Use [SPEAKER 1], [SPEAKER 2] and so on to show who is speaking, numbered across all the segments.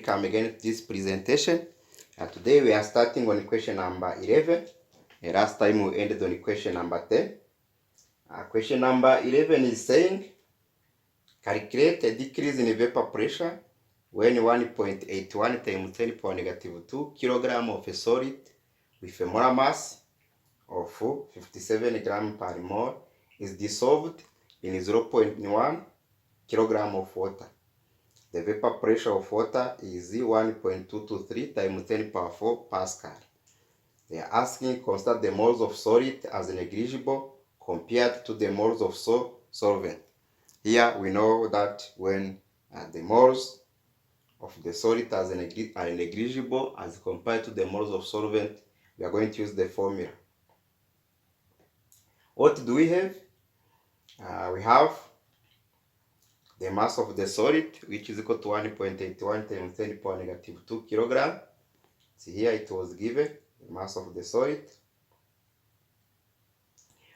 [SPEAKER 1] welcome again to this presentation. Today we are starting on question number 11. Last time we ended on question number 10. Question number 11 is saying, calculate a decrease in vapor pressure when 1.81 times 10 power negative 2 kilogram of a solid with a molar mass of 57 gram per mole is dissolved in 0.1 kilogram of water. The vapor pressure of water is 1.223 times 10 power 4 Pascal. They are asking consider the moles of solid as negligible compared to the moles of solvent. Here we know that when the moles of the solid are negligible as compared to the moles of solvent, we are going to use the formula. What do we have? We have the mass of the solid, which is equal to 1.81 times 10 power negative 2 kilogram. See here it was given, the mass of the solid.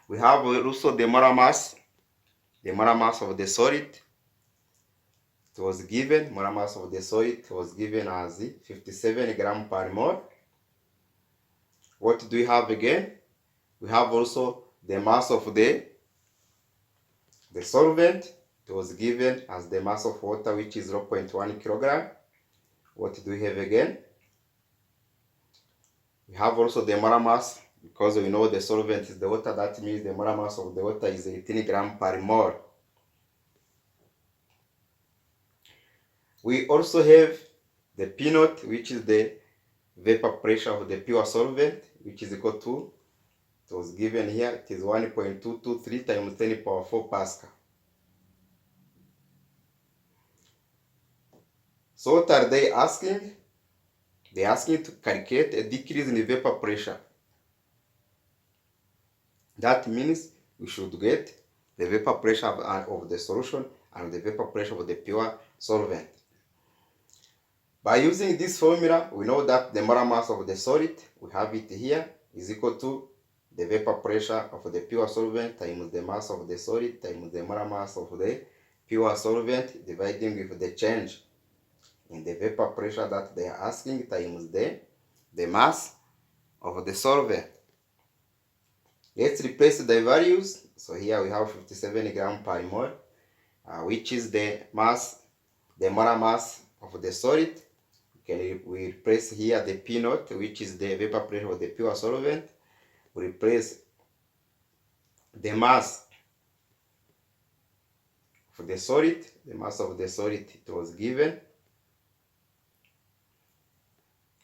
[SPEAKER 1] We have also the molar mass. The molar mass of the solid, it was given, molar mass of the solid was given as 57 gram per mole. What do we have again? We have also the mass of the solvent. It was given as the mass of water, which is 0.1 kilogram. What do we have again? We have also the molar mass, because we know the solvent is the water. That means the molar mass of the water is 18 gram per mole. We also have the P naught, which is the vapor pressure of the pure solvent, which is equal to, it was given here, it is 1.223 times 10 power 4 Pascal. So what are they asking? They are asking to calculate a decrease in the vapor pressure. That means we should get the vapor pressure of the solution and the vapor pressure of the pure solvent. By using this formula, we know that the molar mass of the solid, we have it here, is equal to the vapor pressure of the pure solvent times the mass of the solid times the molar mass of the pure solvent, dividing with the change in the vapor pressure that they are asking times the mass of the solvent. Let's replace the values. So here we have 57 gram per mole, which is the mass, the molar mass of the solid. We replace here the P naught, which is the vapor pressure of the pure solvent. We replace the mass of the solid. The mass of the solid, it was given.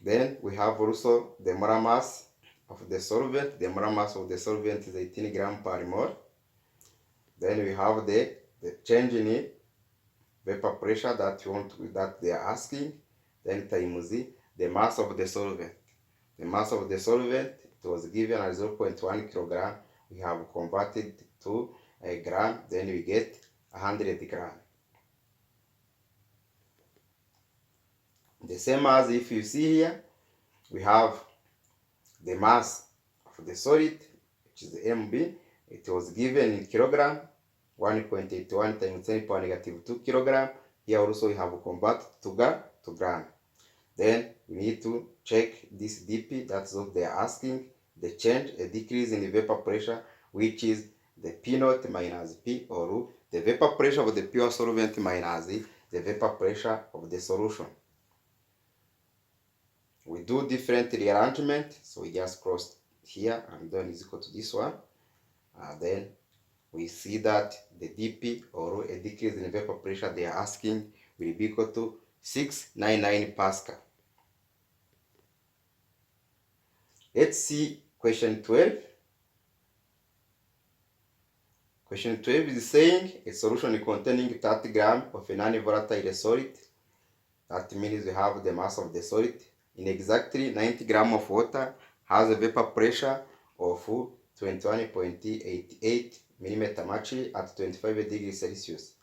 [SPEAKER 1] Then we have also the molar mass of the solvent. The molar mass of the solvent is 18 gram per mole. Then we have the change in vapor pressure that they are asking. Then times the mass of the solvent. The mass of the solvent, it was given as 0.1 kilogram. We have converted to a gram. Then we get 100 gram. The same as if you see here, we have the mass of the solid, which is the MB. It was given in kilogram, 1.81 times 10 power negative 2 kilogram. Here also we have converted to gram. Then we need to check this dP, that's what they are asking, the change, a decrease in the vapor pressure, which is the P naught minus P, or the vapor pressure of the pure solvent minus the vapor pressure of the solution. We do different rearrangement, so we just cross here and then is equal to this one. Then we see that the dP, or a decrease in the vapor pressure they are asking, will be equal to 699 Pascal. Let's see question 12. Question 12 is saying a solution containing 30 grams of a non-volatile solid. That means we have the mass of the solid in exactly 90 grams of water has a vapor pressure of 21.88 mm mercury at 25 degrees Celsius.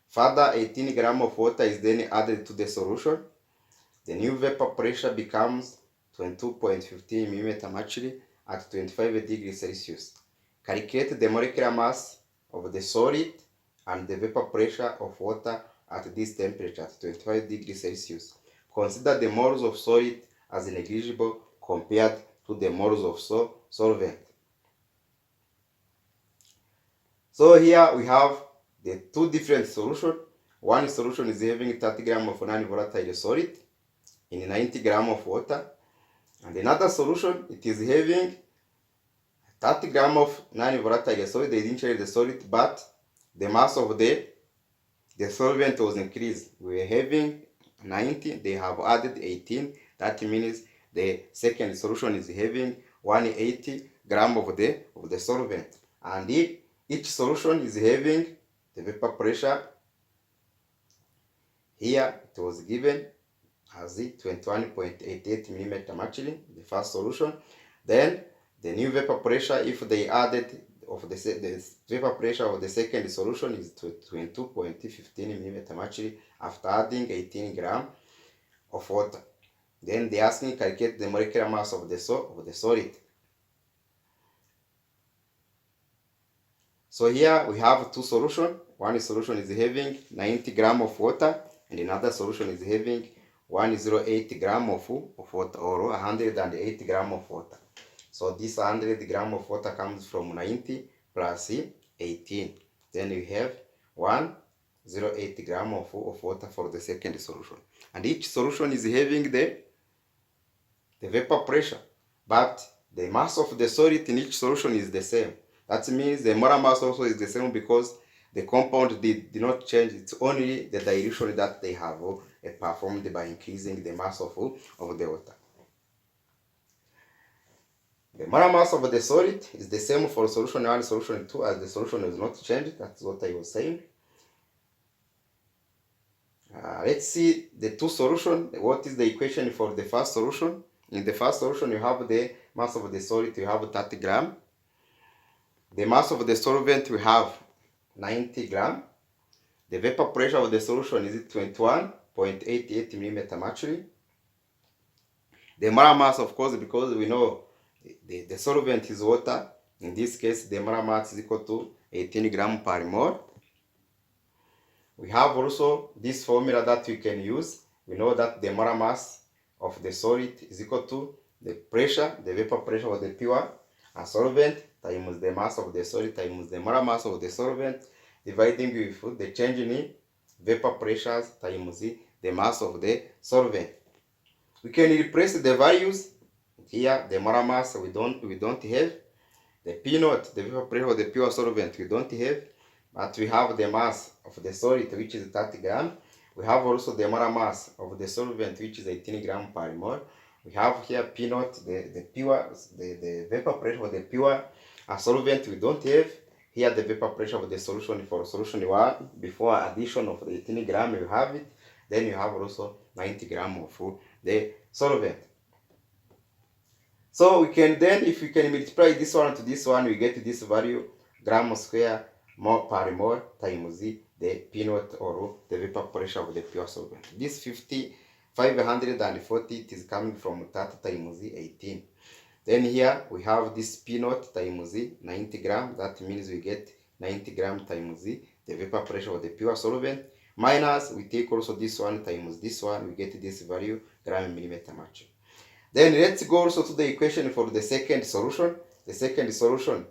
[SPEAKER 1] Further, 18 grams of water is then added to the solution. The new vapor pressure becomes 22.15 mm mercury at 25 degrees Celsius. Calculate the molecular mass of the solid and the vapor pressure of water at this temperature, at 25 degrees Celsius. consider the moles of solid as negligible compared to the moles of solvent. So here we have the two different solutions. One solution is having 30 grams of non-volatile solid in 90 grams of water, and another solution, it is having 30 grams of non-volatile solid. They didn't change the solid, but the mass of the solvent was increased. We were having 90, they have added 18. That means the second solution is having 180 grams of the solvent, and each solution is having the vapor pressure. Here it was given as 21.88 millimeter mercury, the first solution. Then the new vapor pressure, if they added of the vapor pressure of the second solution, is 22.15 millimeter mercury after adding 18 grams of water. Then they ask me calculate the molecular mass of the solid. So here we have two solutions. One solution is having 90 grams of water, and another solution is having 108 grams of water, or 108 grams of water. So this 100 grams of water comes from 90 plus 18. Then we have 108 grams of water for the second solution. And each solution is having the vapor pressure, but the mass of the solid in each solution is the same. That means the molar mass also is the same because the compound did not change. It's only the dilution that they have performed by increasing the mass of the water. The molar mass of the solid is the same for solution 1 and solution 2, as the solution is not changed. That's what I was saying. Let's see the two solutions. What is the equation for the first solution? In the first solution, you have the mass of the solid, you have 30 grams. The mass of the solvent, we have 90 grams. The vapor pressure of the solution is 21.88 millimeter mercury. The molar mass, of course, because we know the solvent is water. In this case, the molar mass is equal to 18 grams per mole. We have also this formula that we can use. We know that the molar mass of the solid is equal to the pressure, the vapor pressure of the pure solvent, times the mass of the solid times the molar mass of the solvent, dividing with the change in vapor pressures times the mass of the solvent. We can replace the values. Here the molar mass we don't have. The P naught, the vapor pressure of the pure solvent, we don't have, but we have the mass of the solid, which is 30 grams. We have also the molar mass of the solvent, which is 18 grams per mole. We have here P naught, the vapor pressure of the pure solvent, we don't have. Here the vapor pressure of the solution for solution 1, before addition of the 18 grams, you have it. Then you have also 90 grams of the solvent. So we can then, if we can multiply this one to this one, we get this value, gram square per mole times the P naught, or the vapor pressure of the pure solvent. This 540, it is coming from 30 times 18. Then here we have this P naught times 90 grams. That means we get 90 grams times the vapor pressure of the pure solvent. Minus, we take also this one times this one, we get this value, gram millimeter mercury. Then let's go also to the equation for the second solution. The second solution,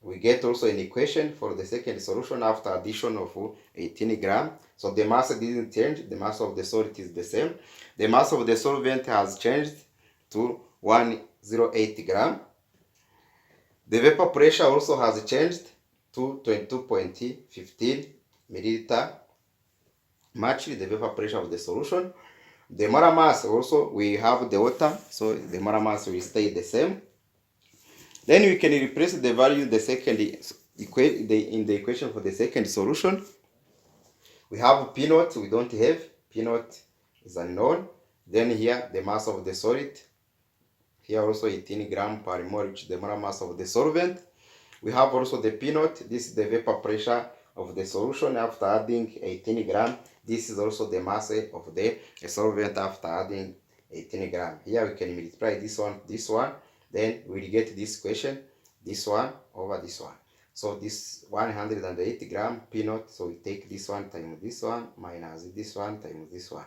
[SPEAKER 1] we get also an equation for the second solution after addition of 18 grams. So the mass didn't change, the mass of the solid is the same. The mass of the solvent has changed to 108 grams. The vapor pressure also has changed to 22.15 milliliter mercury, the vapor pressure of the solution. The molar mass also, we have the water, so the molar mass will stay the same. Then we can replace the value in the second in the equation for the second solution. We have P naught, we don't have. P naught is unknown. Then here the mass of the solid. Here also 18 grams per mole, which is the molar mass of the solvent. We have also the P naught. This is the vapor pressure of the solution after adding 18 grams. This is also the mass of the solvent after adding 18 grams. Here we can multiply this one, then we get this equation, this one over this one. So this 108 grams P naught, so we take this one times this one minus this one times this one.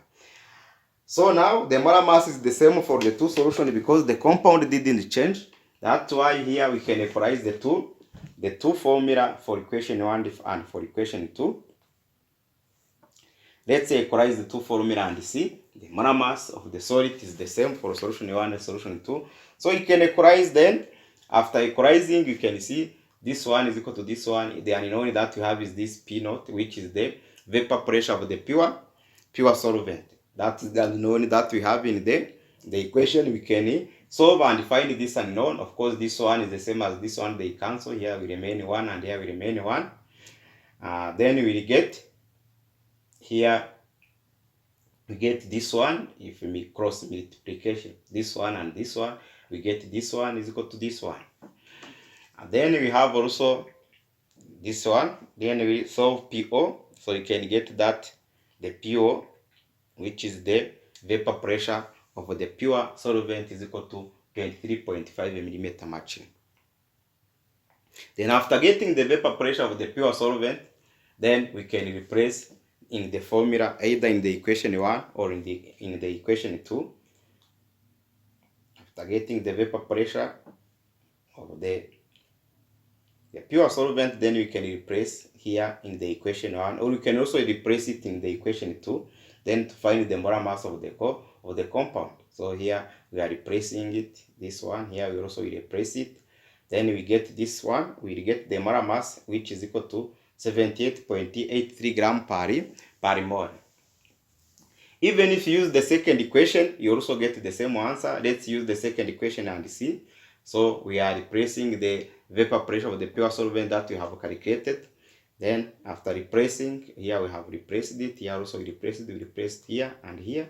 [SPEAKER 1] So now the molar mass is the same for the two solutions because the compound didn't change. That's why here we can equalize the two formula for equation 1 and for equation 2. Let's equalize the two formula and see the molar mass of the solid is the same for solution 1 and solution 2. So you can equalize then. After equalizing, you can see this one is equal to this one. The unknown that you have is this P naught, which is the vapor pressure of the pure solvent. That's the unknown that we have in the equation. We can solve and find this unknown. Of course, this one is the same as this one. They cancel. Here we remain 1 and here we remain 1. Then we will get here, we get this one. If we cross multiplication, this one and this one, we get this one is equal to this one. And then we have also this one. Then we solve PO. So you can get that the PO, which is the vapor pressure of the pure solvent, is equal to 23.5 mm mercury. Then after getting the vapor pressure of the pure solvent, then we can replace in the formula either in the equation 1 or in the equation 2. After getting the vapor pressure of the pure solvent, then we can replace here in the equation 1, or we can also replace it in the equation 2, then to find the molar mass of the compound. So here we are replacing it, this one. Here we also replace it. Then we get this one. We get the molar mass, which is equal to 78.83 gram per mole. Even if you use the second equation, you also get the same answer. Let's use the second equation and see. So we are replacing the vapor pressure of the pure solvent that we have calculated. Then after replacing, here we have replaced it. Here also we replaced here and here.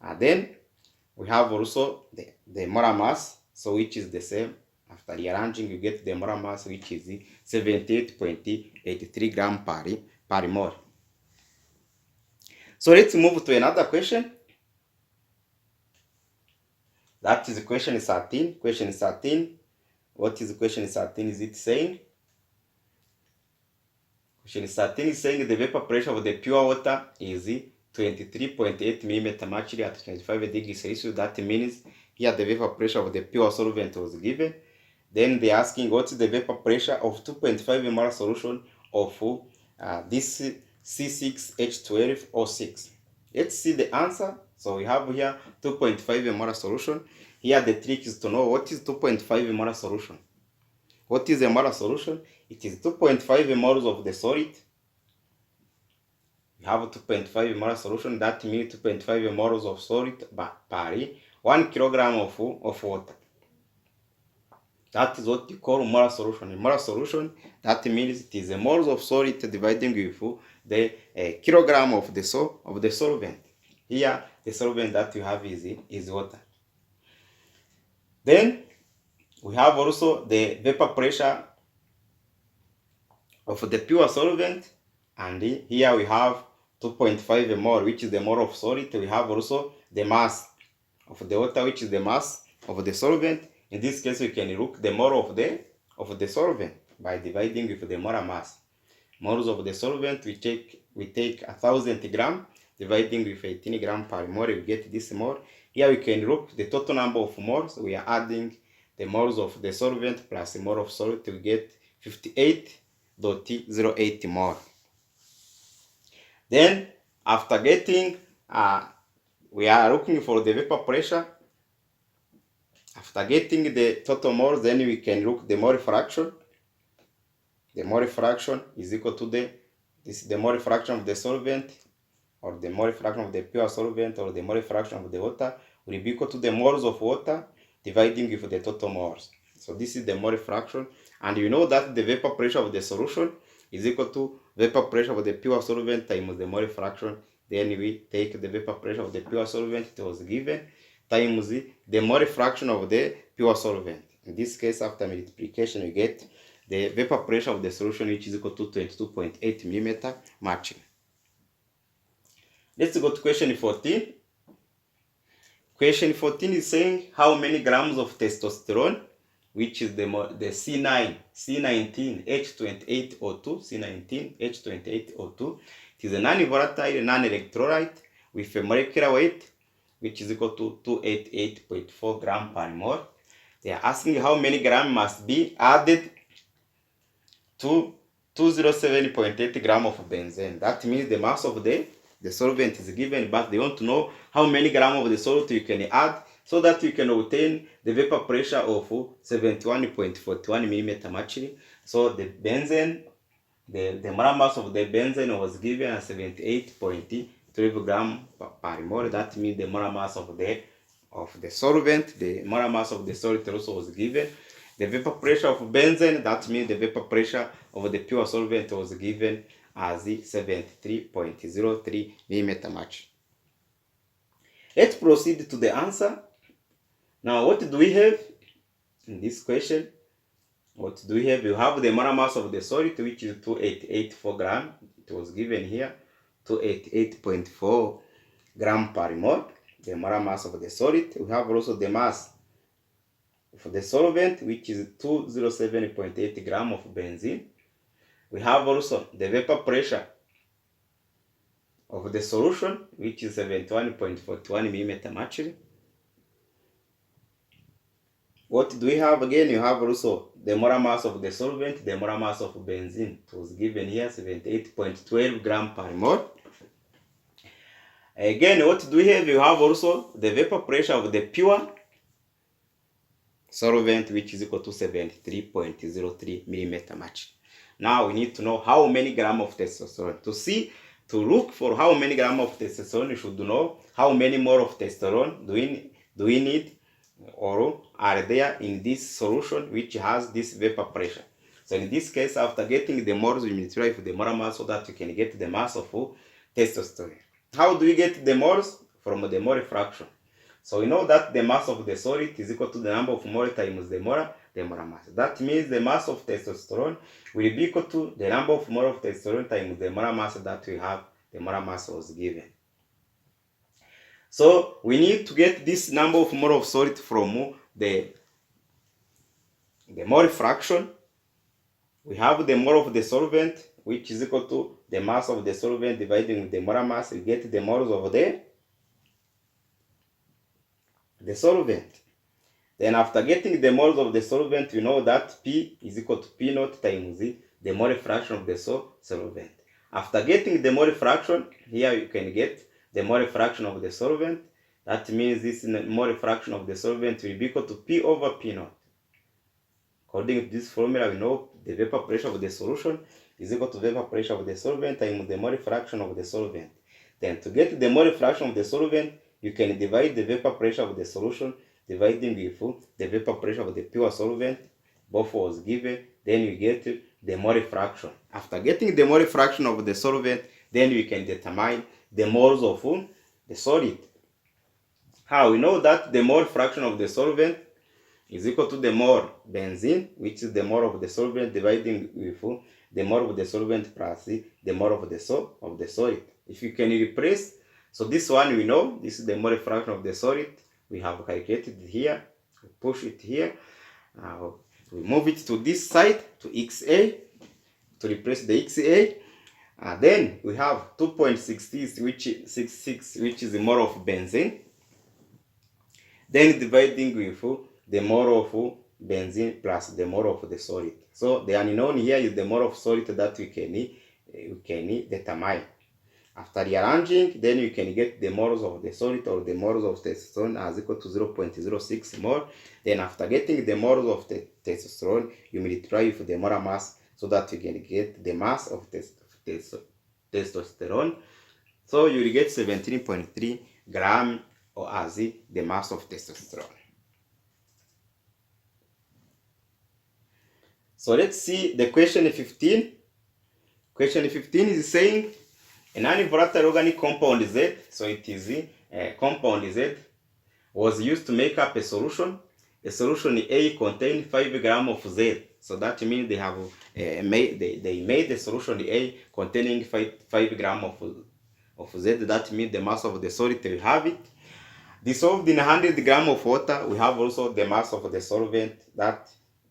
[SPEAKER 1] And then we have also the molar mass, so which is the same. After rearranging, you get the molar mass, which is 78.83 gram per mole. So let's move to another question. That is question 13. Question 13. What is question 13? Is it saying? Question 13 is saying the vapor pressure of the pure water is 23.8 mm mercury at 25 degrees Celsius. That means here the vapor pressure of the pure solvent was given. Then they're asking what is the vapor pressure of 2.5 molar solution of this C6H12O6. Let's see the answer. So we have here 2.5 molar solution. Here the trick is to know what is 2.5 molar solution. What is a molar solution? It is 2.5 moles of the solid. We have 2.5 molar solution. That means 2.5 moles of solid per 1 kilogram of water. That is what you call molar solution. In molar solution, that means it is a moles of solid dividing with the kilogram of the solvent. Here, the solvent that you have is water. Then we have also the vapor pressure of the pure solvent, and here we have 2.5 mole, which is the mole of solid. We have also the mass of the water, which is the mass of the solvent. In this case, we can look the mole of the solvent by dividing with the molar mass. Moles of the solvent, we take 1000 gram, dividing with 18 gram per mole, we get this mole. Here we can look the total number of moles. We are adding the moles of the solvent plus the mole of solid, we get 58.08 mole. Then after getting, we are looking for the vapor pressure. After getting the total moles, then we can look the mole fraction. The mole fraction is equal to the mole fraction of the solvent, or the mole fraction of the pure solvent, or the mole fraction of the water will be equal to the moles of water dividing with the total moles. So this is the mole fraction, and you know that the vapor pressure of the solution is equal to vapor pressure of the pure solvent times the mole fraction. Then we take the vapor pressure of the pure solvent, it was given, times the mole fraction of the pure solvent. In this case, after multiplication, we get the vapor pressure of the solution, which is equal to 22.8 mm mercury. Let's go to question 14. Question 14 is saying how many grams of testosterone, which is the C9H28O2, it is a non-volatile, non-electrolyte with a molecular weight which is equal to 288.4 gram per mole. They are asking how many gram must be added to 207.8 gram of benzene. That means the mass of the solvent is given, but they want to know how many gram of the solute you can add so that you can obtain the vapor pressure of 71.41 millimeter mercury. So the benzene, the molar mass of the benzene was given as 78.12 gram per mole. That means the molar mass of the solvent, the molar mass of the solute also was given. The vapor pressure of benzene, that means the vapor pressure of the pure solvent, was given as 73.03 millimeter mercury. Let's proceed to the answer. Now, what do we have in this question? What do we have? You have the molar mass of the solid, which is 2884 gram. It was given here, 288.4 gram per mole. The molar mass of the solid. We have also the mass for the solvent, which is 207.8 gram of benzene. We have also the vapor pressure of the solution, which is 71.41 millimeter mercury. What do we have again? You have also the molar mass of the solvent, the molar mass of benzene. It was given here, 78.12 gram per mole. Again, what do we have? You have also the vapor pressure of the pure solvent, which is equal to 73.03 millimeter mercury. Now we need to know how many gram of testosterone. To look for how many gram of testosterone, you should know how many more of testosterone do we need or are there in this solution which has this vapor pressure. So in this case, after getting the moles, we multiply with the molar mass so that you can get the mass of testosterone. How do we get the moles? From the mole fraction. So we know that the mass of the solid is equal to the number of moles times the molar mass. That means the mass of testosterone will be equal to the number of moles of testosterone times the molar mass that we have. The molar mass was given. So we need to get this number of moles of solid from the mole fraction. We have the mole of the solvent, which is equal to the mass of the solvent divided with the molar mass. We get the moles of the solvent. Then after getting the moles of the solvent, we know that P is equal to P naught times the mole fraction of the solvent. After getting the mole fraction, here you can get the mole fraction of the solvent. That means this mole fraction of the solvent will be equal to P over P naught. According to this formula, we know the vapor pressure of the solution is equal to vapor pressure of the solvent times the mole fraction of the solvent. Then to get the mole fraction of the solvent, you can divide the vapor pressure of the solution dividing with the vapor pressure of the pure solvent. Both was given. Then you get the mole fraction. After getting the mole fraction of the solvent, then we can determine the moles of the solid. How? We know that the mole fraction of the solvent is equal to the mole benzene, which is the mole of the solvent dividing with the mole of the solvent plus the mole of the solid. If you can replace, so this one we know, this is the mole fraction of the solid. We have calculated it here. We push it here. We move it to this side, to XA, to replace the XA. Then we have 2.66, which is the mole of benzene. Then dividing with the mole of benzene plus the mole of the solid. So the unknown here is the mole of solid that we can determine. After rearranging, then you can get the moles of the solid or the moles of testosterone as equal to 0.06 mole. Then after getting the moles of the testosterone, you multiply with the molar mass so that you can get the mass of testosterone. So you will get 17.3 gram or as the mass of testosterone. So let's see the question 15. Question 15 is saying a non-volatile organic compound Z, so it is compound Z, was used to make up a solution. A solution A contained 5 grams of Z. So that means they have made the solution A containing 5 grams of Z. That means the mass of the solid we have it. Dissolved in 100 grams of water, we have also the mass of the solvent. That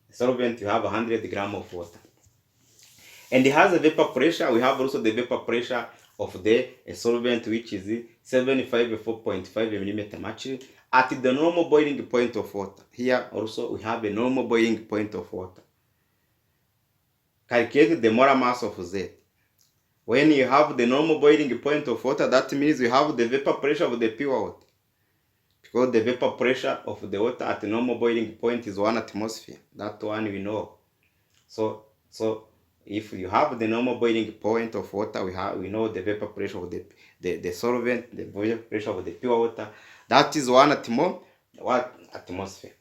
[SPEAKER 1] solvent you have 100 grams of water. And it has a vapor pressure. We have also the vapor pressure of the solvent, which is 754.5 mm mercury at the normal boiling point of water. Here also we have a normal boiling point of water. Calculate the molar mass of Z. When you have the normal boiling point of water, that means you have the vapor pressure of the pure water. Because the vapor pressure of the water at the normal boiling point is 1 atmosphere. That one we know. So if you have the normal boiling point of water, we know the vapor pressure of the solvent, the vapor pressure of the pure water. That is 1 atmosphere.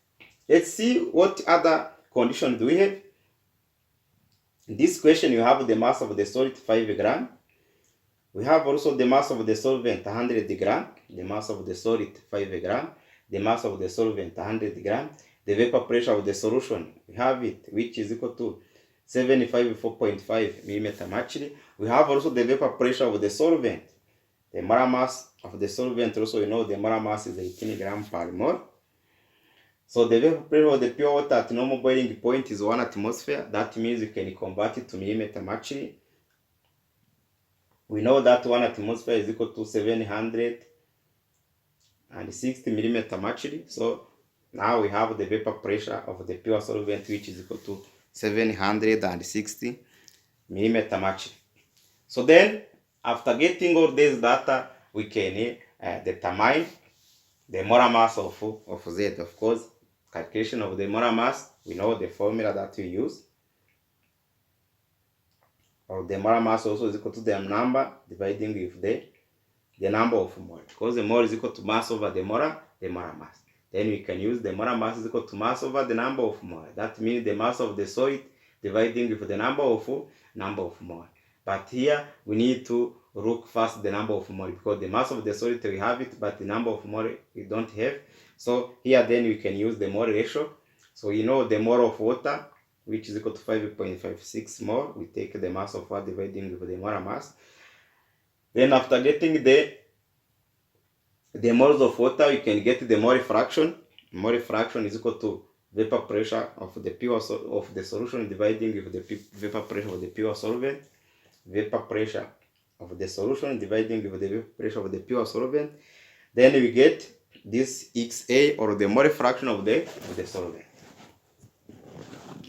[SPEAKER 1] Let's see what other conditions do we have. In this question, you have the mass of the solid 5 grams. We have also the mass of the solvent 100 grams, the mass of the solid 5 grams, the mass of the solvent 100 grams, the vapor pressure of the solution, we have it, which is equal to 754.5 mm mercury. We have also the vapor pressure of the solvent. The molar mass of the solvent also, you know, the molar mass is 18 grams per mole. So the vapor pressure of the pure water at normal boiling point is 1 atmosphere. That means you can convert it to millimeter mercury. We know that 1 atmosphere is equal to 760 millimeter mercury. So now we have the vapor pressure of the pure solvent, which is equal to 760 millimeter mercury. So then, after getting all this data, we can determine the molar mass of Z. Of course, calculation of the molar mass, we know the formula that we use. Or the molar mass also is equal to the number dividing with the number of mole. Because the mole is equal to mass over the molar mass. Then we can use the molar mass is equal to mass over the number of mole. That means the mass of the solid dividing with the number of mole. But here we need to look first the number of mole, because the mass of the solid we have it, but the number of mole we don't have. So here then we can use the mole ratio. So you know the mole of water, which is equal to 5.56 mole. We take the mass of water dividing with the molar mass. Then after getting the moles of water, we can get the mole fraction. Mole fraction is equal to vapor pressure of the solution dividing with the vapor pressure of the pure solvent. Vapor pressure of the solution dividing with the vapor pressure of the pure solvent. Then we get this XA, or the mole fraction of the solvent.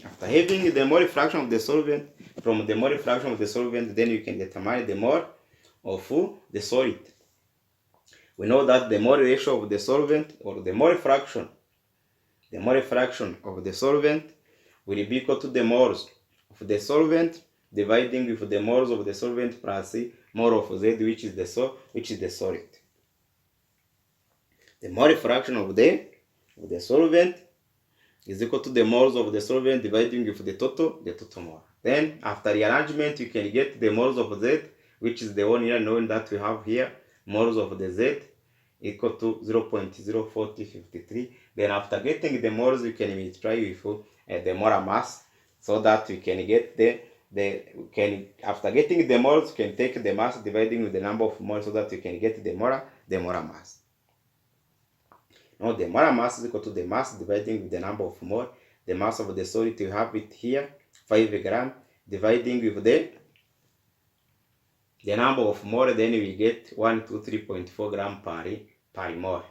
[SPEAKER 1] After having the mole fraction of the solvent, from the mole fraction of the solvent, then you can determine the mole of the solid. We know that the mole ratio of the solvent, or the mole fraction of the solvent will be equal to the moles of the solvent dividing with the moles of the solvent plus mole of Z, which is the solid. The mole fraction of the solvent is equal to the moles of the solvent dividing with the total mole. Then after rearrangement, you can get the moles of Z, which is the one here known that we have here, moles of the Z equal to 0.04053. Then after getting the moles, you can multiply with the molar mass, so that we can get after getting the moles, you can take the mass dividing with the number of moles, so that you can get the molar mass. Now the molar mass is equal to the mass dividing with the number of mole. The mass of the solid, you have it here, 5 grams, dividing with the number of mole, then we get 123.4 grams per mole.